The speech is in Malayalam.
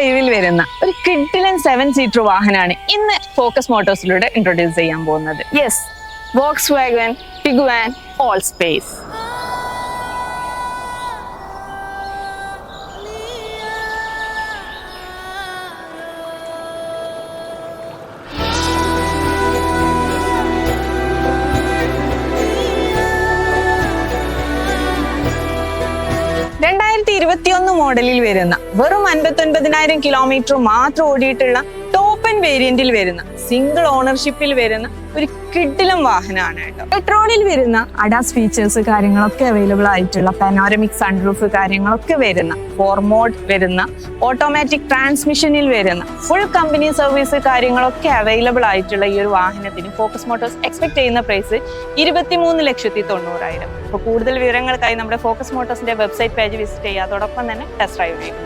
ഡ്രൈവിൽ വരുന്ന ഒരു കിഡിലൻ 7 സീറ്റർ വാഹനമാണ് ഇന്ന് ഫോക്കസ് മോട്ടോഴ്സിലൂടെ ഇൻട്രൊഡ്യൂസ് ചെയ്യാൻ പോകുന്നത്. Yes, Volkswagen Tiguan all space. മോഡലിൽ വരുന്ന വെറും 59,000 കിലോമീറ്റർ മാത്രം ഓടിയിട്ടുള്ള ടോപ്പ് ആൻഡ് വേരിയന്റിൽ വരുന്ന സിംഗിൾ ഓണർഷിപ്പിൽ വരുന്ന ഒരു കിഡിലൻ വാഹനമാണ് കേട്ടോ. പെട്രോളിൽ വരുന്ന അഡാസ് ഫീച്ചേഴ്സ് കാര്യങ്ങളൊക്കെ അവൈലബിൾ ആയിട്ടുള്ള പാനോരമിക് സൺറൂഫ് കാര്യങ്ങളൊക്കെ വരുന്ന 4 മോഡ് വരുന്ന ഓട്ടോമാറ്റിക് ട്രാൻസ്മിഷനിൽ വരുന്ന ഫുൾ കമ്പനി സർവീസ് കാര്യങ്ങളൊക്കെ അവൈലബിൾ ആയിട്ടുള്ള ഈ ഒരു വാഹനത്തിന് ഫോക്കസ് മോട്ടോഴ്സ് എക്സ്പെക്ട് ചെയ്യുന്ന പ്രൈസ് 23,90,000. അപ്പോൾ കൂടുതൽ വിവരങ്ങൾക്കായി നമ്മുടെ ഫോക്കസ് മോട്ടോഴ്സിന്റെ വെബ്സൈറ്റ് പേജ് വിസിറ്റ് ചെയ്യുക. അതോടൊപ്പം തന്നെ ടെസ്റ്റ് ഡ്രൈവ് ചെയ്യും.